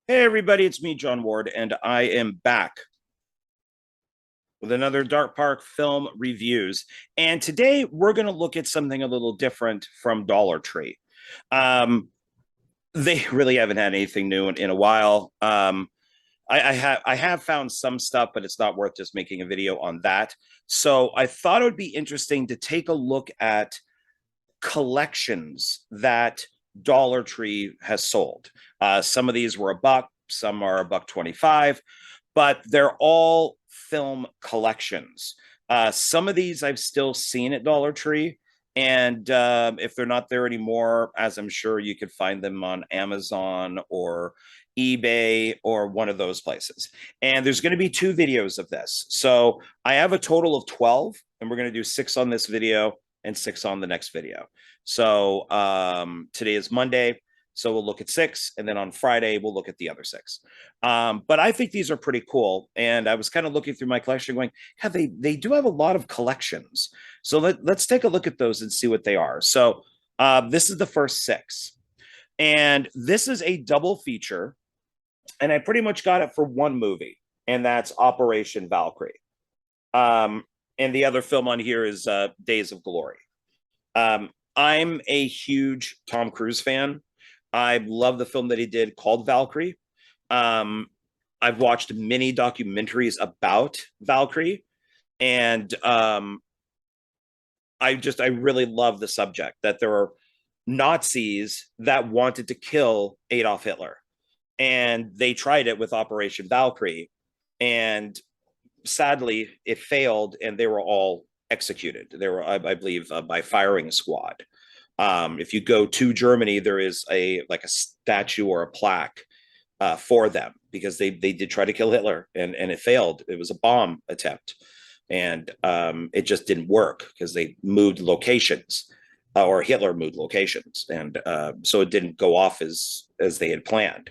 Hey everybody, it's me, John Ward, and I am back with another Dark Park film reviews. And today we're going to look at something a little different from Dollar Tree. Um, they really haven't had anything new in a while. I have found some stuff, but it's not worth just making a video on that. So I thought it would be interesting to take a look at collections that Dollar Tree has sold. Some of these were a buck, some are a buck 25, but they're all film collections. Some of these I've still seen at Dollar Tree. And if they're not there anymore, as I'm sure you could find them on Amazon or eBay or one of those places. And there's going to be two videos of this. So I have a total of 12, and we're going to do 6 on this video and 6 on the next video. So today is Monday. So we'll look at 6, and then on Friday, we'll look at the other 6. But I think these are pretty cool. And I was kind of looking through my collection going, yeah, they do have a lot of collections. So let's take a look at those and see what they are. So this is the first 6. And this is a double feature. And I pretty much got it for one movie, and that's Operation Valkyrie. Um, and the other film on here is Days of Glory. I'm a huge Tom Cruise fan. I love the film that he did called Valkyrie. Um, I've watched many documentaries about Valkyrie, and I really love the subject that there are Nazis that wanted to kill Adolf Hitler, and they tried it with Operation Valkyrie, and sadly it failed, and they were all executed. They were, I believe, by firing squad. If you go to Germany, there is a statue or a plaque for them because they did try to kill Hitler, and it failed. It was a bomb attempt, and it just didn't work because they moved locations, or Hitler moved locations, and so it didn't go off as they had planned.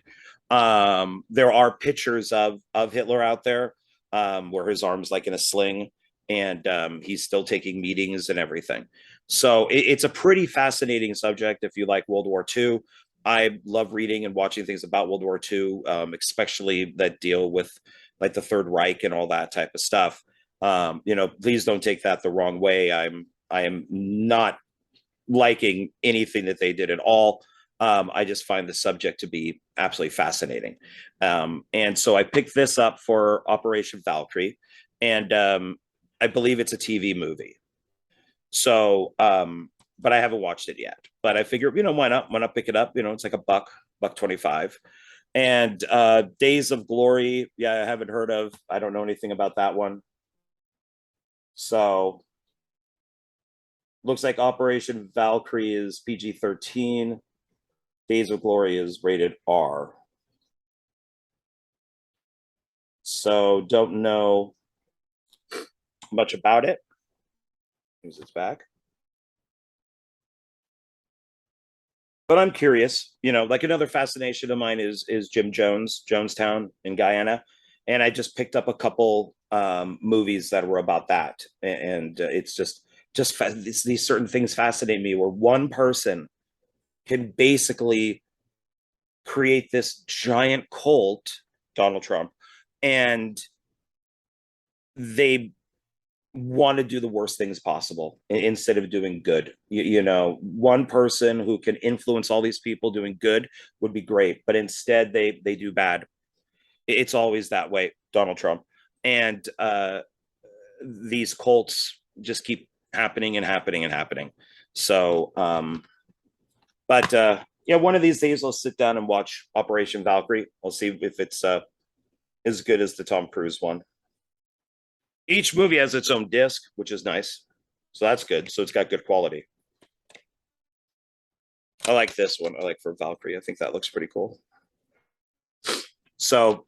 There are pictures of Hitler out there, where his arm's like in a sling, and he's still taking meetings and everything. So it's a pretty fascinating subject if you like World War II. I love reading and watching things about World War II, especially that deal with like the Third Reich and all that type of stuff. Please don't take that the wrong way. I am not liking anything that they did at all. I just find the subject to be absolutely fascinating. And so I picked this up for Operation Valkyrie, and I believe it's a TV movie. So, but I haven't watched it yet. But I figure, why not? Why not pick it up? It's like a buck 25. And Days of Glory, yeah, I haven't heard of. I don't know anything about that one. So looks like Operation Valkyrie is PG-13. Days of Glory is rated R. So don't know much about it. Here's its back. But I'm curious, like another fascination of mine is Jim Jones, Jonestown in Guyana. And I just picked up a couple movies that were about that. And it's these certain things fascinate me where one person can basically create this giant cult, Donald Trump, and they want to do the worst things possible instead of doing good. One person who can influence all these people doing good would be great, but instead they do bad. It's always that way, Donald Trump. And these cults just keep happening and happening and happening. So, but yeah, one of these days I'll sit down and watch Operation Valkyrie. I'll see if it's as good as the Tom Cruise one. Each movie has its own disc, which is nice. So that's good. So it's got good quality. I like this one. I like for Valkyrie. I think that looks pretty cool. So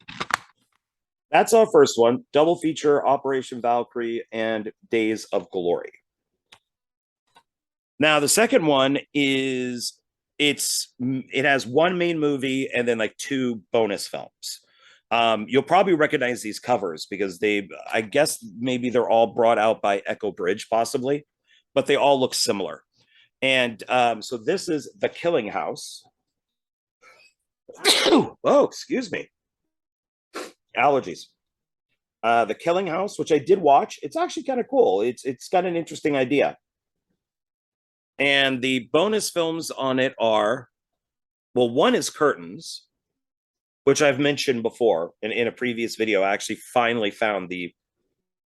that's our first one. Double feature Operation Valkyrie and Days of Glory. Now the second one is it has one main movie and then like 2 bonus films. You'll probably recognize these covers because I guess maybe they're all brought out by Echo Bridge, possibly, but they all look similar. And so this is The Killing House. Oh, excuse me. Allergies. The Killing House, which I did watch, it's actually kind of cool. It's got an interesting idea. And the bonus films on it are, well, one is Curtains, which I've mentioned before in a previous video. I actually finally found the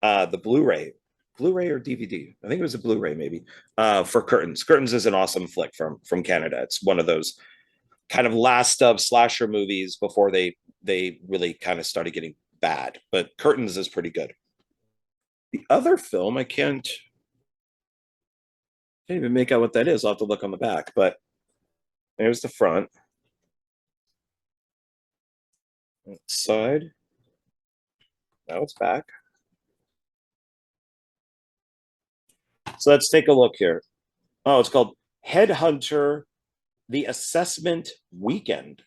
Blu-ray or DVD. I think it was a Blu-ray maybe. For Curtains. Curtains is an awesome flick from Canada. It's one of those kind of last of slasher movies before they really kind of started getting bad. But Curtains is pretty good. The other film, I can't even make out what that is. I'll have to look on the back, but there's the front. Side. Now it's back. So let's take a look here. Oh, it's called Headhunter, the Assessment Weekend.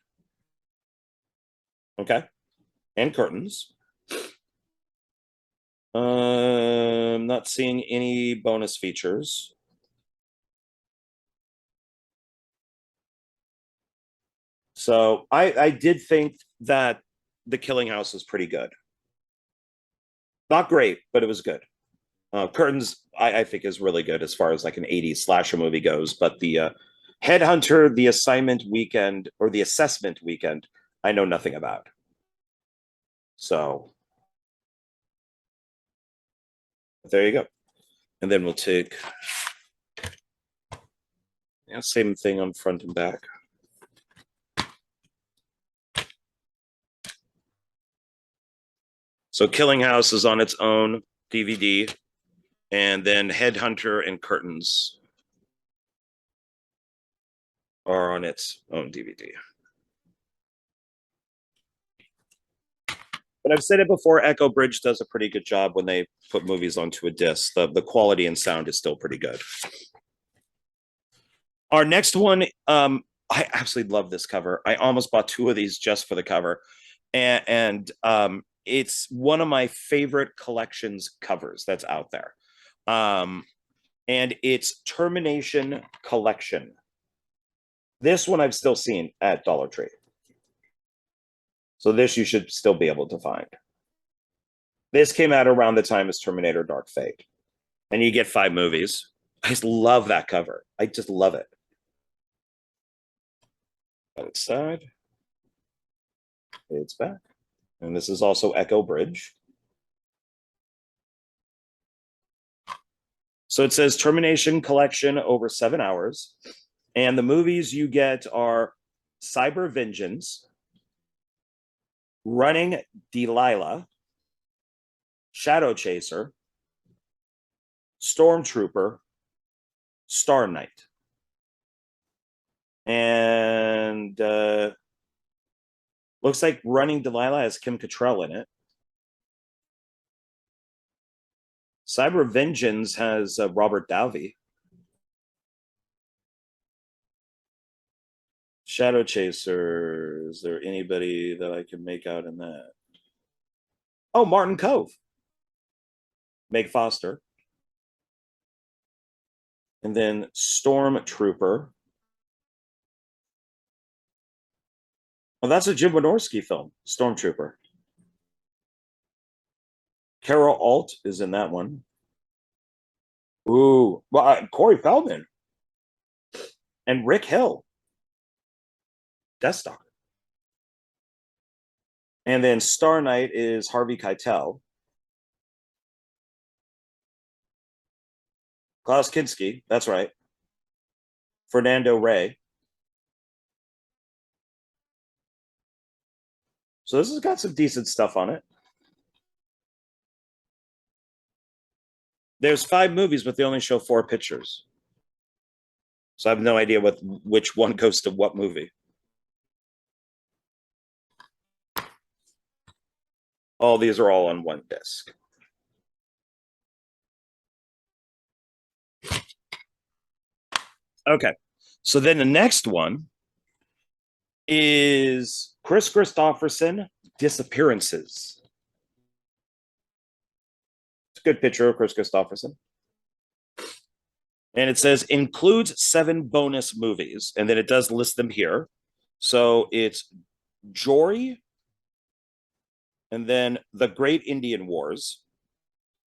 Okay. And Curtains. Not seeing any bonus features. So I did think that The Killing House was pretty good. Not great, but it was good. Curtains, I think, is really good as far as like an 80s slasher movie goes. But the Headhunter, the Assignment Weekend, or the Assessment Weekend, I know nothing about. So there you go. And then we'll take, yeah, same thing on front and back. So Killing House is on its own DVD, and then Headhunter and Curtains are on its own DVD. But I've said it before, Echo Bridge does a pretty good job when they put movies onto a disc. The quality and sound is still pretty good. Our next one, I absolutely love this cover. I almost bought two of these just for the cover. And it's one of my favorite collections covers that's out there. And it's Termination Collection. This one I've still seen at Dollar Tree. So this you should still be able to find. This came out around the time as Terminator Dark Fate. And you get 5 movies. I just love that cover. I just love it. Its side. It's back. And this is also Echo Bridge. So it says Termination Collection over 7 hours. And the movies you get are Cyber Vengeance, Running Delilah, Shadow Chaser, Stormtrooper, Star Knight. And looks like Running Delilah has Kim Cattrall in it. Cyber Vengeance has Robert Downey. Shadow Chaser, is there anybody that I can make out in that? Oh, Martin Cove. Meg Foster. And then Stormtrooper. Oh, that's a Jim Wynorski film, Stormtrooper. Carol Alt is in that one. Ooh, well, Corey Feldman and Rick Hill. Deathstalker. And then Star Knight is Harvey Keitel. Klaus Kinski, that's right. Fernando Rey. So this has got some decent stuff on it. There's 5 movies, but they only show 4 pictures. So I have no idea which one goes to what movie. All these are all on one disc. Okay. So then the next one is Chris Christopherson, Disappearances. It's a good picture of Chris Christopherson. And it says includes 7 bonus movies, and then it does list them here. So it's Jory, and then the Great Indian Wars,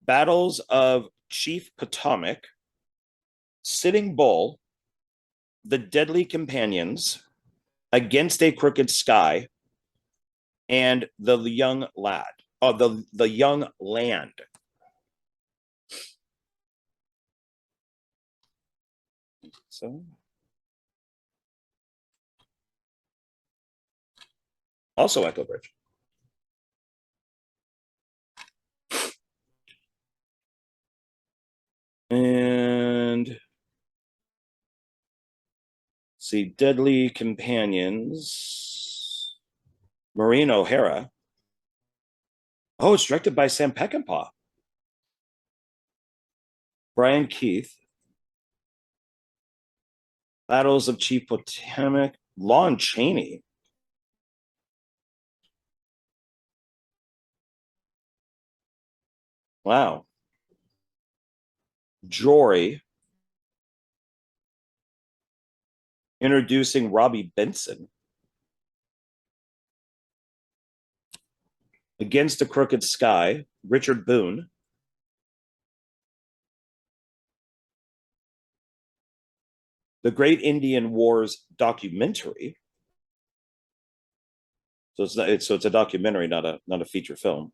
Battles of Chief Potomac, Sitting Bull, The Deadly Companions, Against a Crooked Sky, and The Young Lad. Oh, the Young Land. So also Echo Bridge. And see, Deadly Companions, Maureen O'Hara. Oh, it's directed by Sam Peckinpah. Brian Keith. Battles of Chief Potomac, Lon Chaney. Wow. Jory. Introducing Robbie Benson. Against a Crooked Sky, Richard Boone. The Great Indian Wars documentary. So it's a documentary, not a feature film.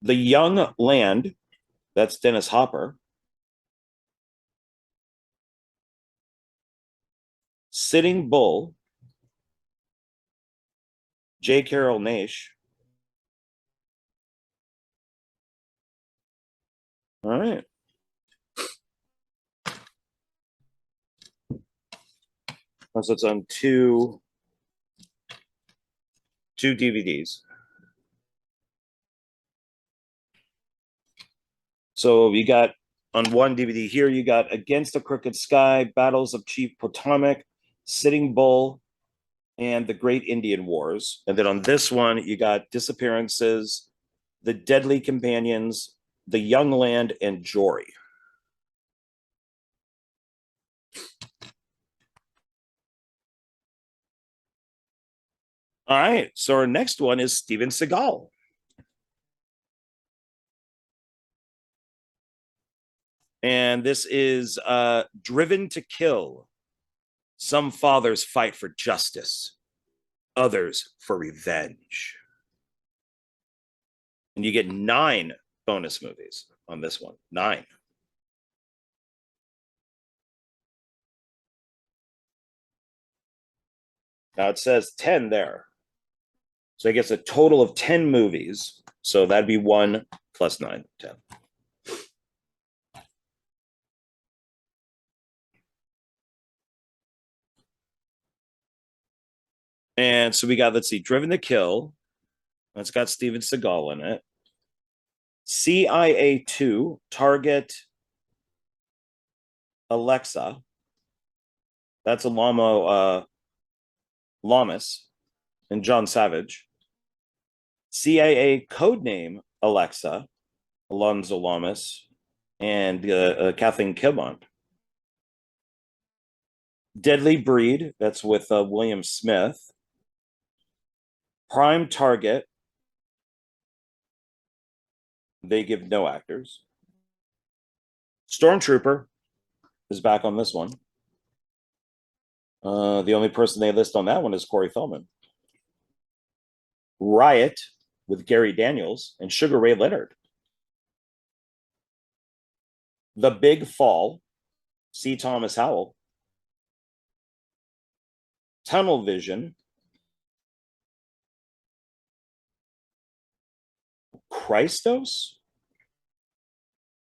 The Young Land, that's Dennis Hopper. Sitting Bull, J. Carroll Naish. All right. So it's on two DVDs. So you got on one DVD here, you got Against the Crooked Sky, Battles of Chief Potomac, Sitting Bull, and the Great Indian Wars. And then on this one, you got Disappearances, The Deadly Companions, The Young Land, and Jory. All right. So our next one is Steven Seagal. And this is Driven to Kill. Some fathers fight for justice, others for revenge. And you get 9 bonus movies on this one. 9. Now it says 10 there. So I guess a total of 10 movies. So that'd be 1 plus 9, 10. And so we got, let's see, Driven to Kill. That's got Steven Seagal in it. CIA 2, Target Alexa. That's Alamo Lamas and John Savage. CIA Codename Alexa, Alonzo Lamas and Kathleen Kilmont. Deadly Breed, that's with William Smith. Prime Target, they give no actors. Stormtrooper is back on this one. The only person they list on that one is Corey Feldman. Riot with Gary Daniels and Sugar Ray Leonard. The Big Fall, C. Thomas Howell. Tunnel Vision. Christos?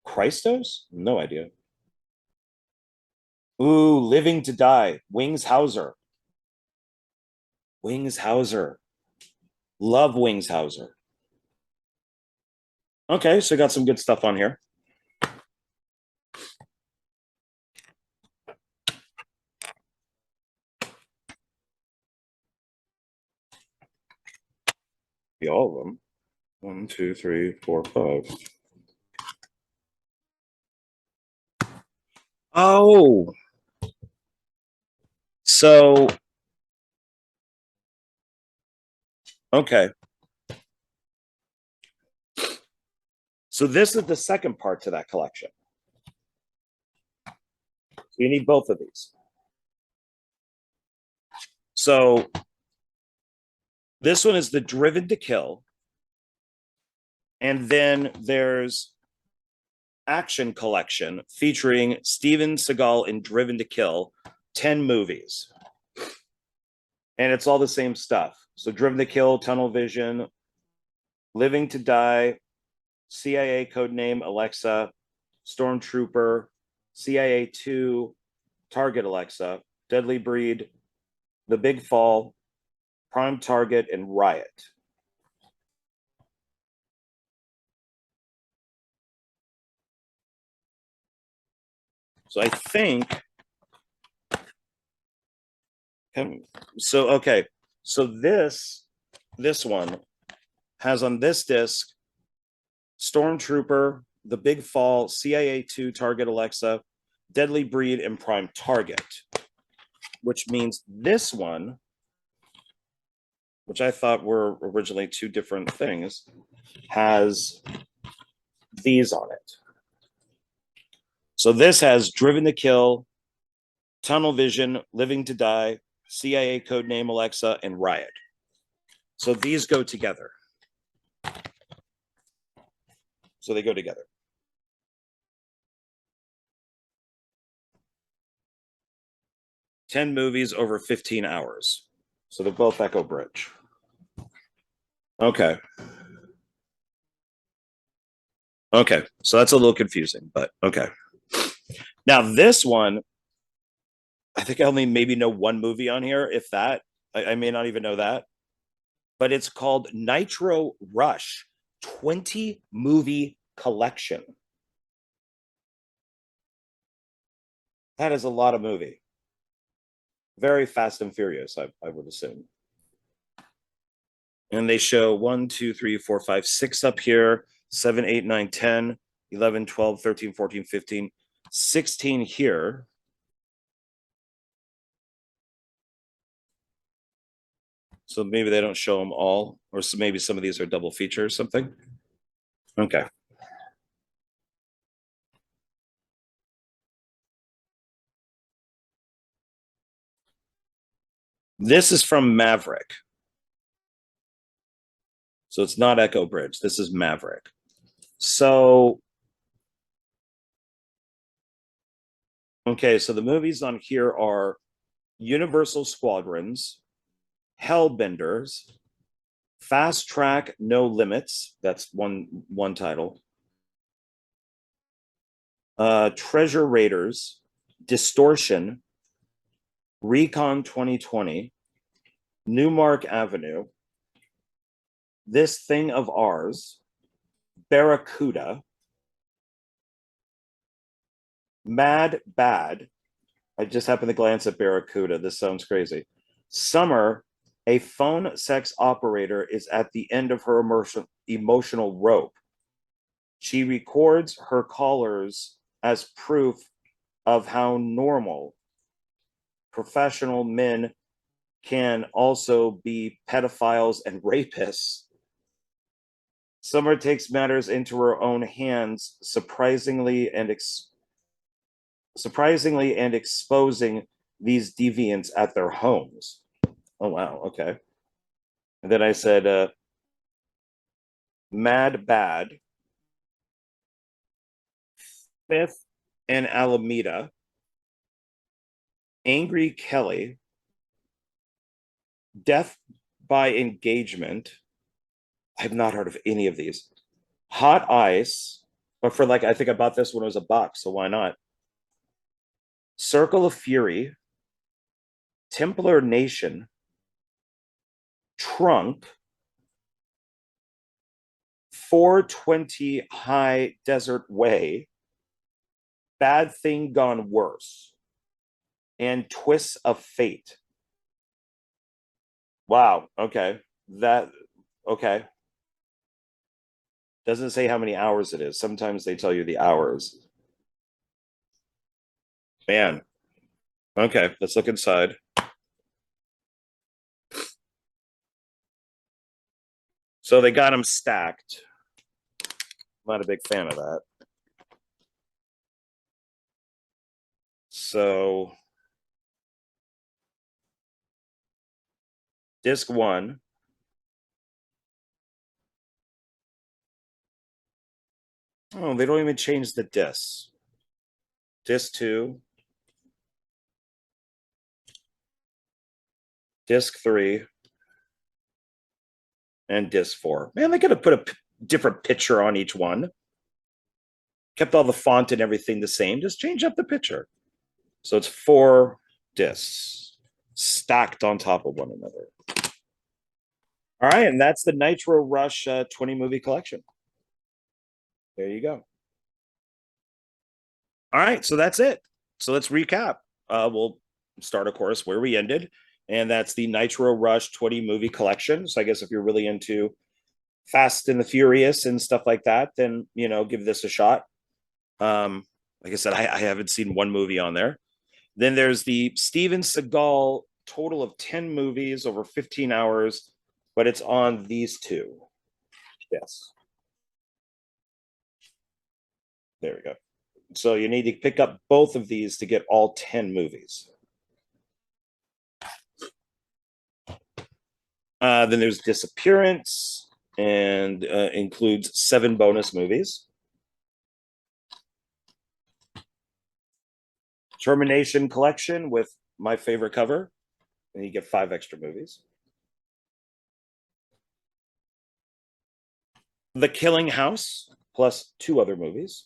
Christos? No idea. Ooh, Living to Die. Wings Hauser. Wings Hauser. Love Wings Hauser. Okay, so got some good stuff on here. Be all of them. 1, 2, 3, 4, 5. Oh. So Okay. So this is the second part to that collection. You need both of these. So this one is the Driven to Kill. And then there's Action Collection featuring Steven Seagal in Driven to Kill, 10 movies. And it's all the same stuff. So Driven to Kill, Tunnel Vision, Living to Die, CIA Codename Alexa, Stormtrooper, CIA 2, Target Alexa, Deadly Breed, The Big Fall, Prime Target, and Riot. So I think so. Okay, so this one has on this disc Stormtrooper, The Big Fall, CIA 2, Target Alexa, Deadly Breed, and Prime Target, which means this one, which I thought were originally two different things, has these on it. So this has Driven to Kill, Tunnel Vision, Living to Die, CIA Codename Alexa, and Riot. So these go together. So they go together. Ten movies over 15 hours. So they're both Echo Bridge. Okay. Okay. So that's a little confusing, but okay. Now this one, I think I only maybe know one movie on here, if that. I may not even know that. But it's called Nitro Rush 20 movie collection. That is a lot of movie. Very Fast and Furious, I would assume. And they show 1, 2, 3, 4, 5, 6 up here, 7, 8, 9, 10, 11, 12, 13, 14, 15, 16 here. So maybe they don't show them all, or so maybe some of these are double feature or something. Okay. This is from Maverick. So it's not Echo Bridge. This is Maverick. So, okay, so the movies on here are Universal Squadrons, Hellbenders, Fast Track No Limits. That's one title. Treasure Raiders, Distortion, Recon 2020, Newmark Avenue, This Thing of Ours, Barracuda, Mad Bad. I just happened to glance at Barracuda. This sounds crazy. Summer, a phone sex operator, is at the end of her emotional rope. She records her callers as proof of how normal professional men can also be pedophiles and rapists. Summer takes matters into her own hands, surprisingly and exposing these deviants at their homes. Oh wow, okay. And then I said, Mad Bad, Fifth and Alameda, Angry Kelly, Death by Engagement. I've not heard of any of these. Hot Ice, but for like, I think I bought this when it was $1, so why not? Circle of Fury, Templar Nation, Trunk, 420 High Desert Way, Bad Thing Gone Worse, and Twists of Fate. Wow. Okay. Okay. Doesn't say how many hours it is. Sometimes they tell you the hours. Man. Okay. Let's look inside. So they got them stacked. Not a big fan of that. So disc 1. Oh, they don't even change the discs. Disc 2. Disc 3. And disc 4. Man, they could have put a different picture on each one. Kept all the font and everything the same. Just change up the picture. So it's 4 discs stacked on top of one another. All right, and that's the Nitro Rush 20 movie collection. There you go. All right, so that's it. So let's recap. We'll start, of course, where we ended, and that's the Nitro Rush 20 movie collection. So I guess if you're really into Fast and the Furious and stuff like that, then give this a shot. Like I said, I haven't seen one movie on there. Then there's the Steven Seagal total of 10 movies over 15 hours, but it's on these two. Yes. There we go. So you need to pick up both of these to get all 10 movies. Then there's Disappearance, and includes 7 bonus movies. Termination Collection with my favorite cover, and you get 5 extra movies. The Killing House, plus 2 other movies.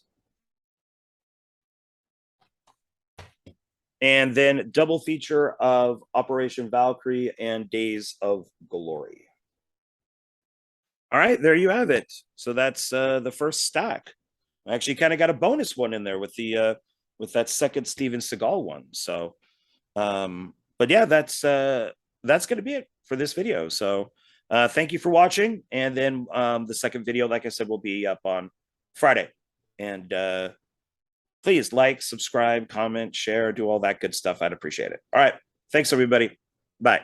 And then double feature of Operation Valkyrie and Days of Glory. All right, there you have it. So that's the first stack. I actually kind of got a bonus one in there with the with that second Steven Seagal one. So, but yeah, that's going to be it for this video. So, thank you for watching. And then the second video, like I said, will be up on Friday. And please like, subscribe, comment, share, do all that good stuff. I'd appreciate it. All right. Thanks, everybody. Bye.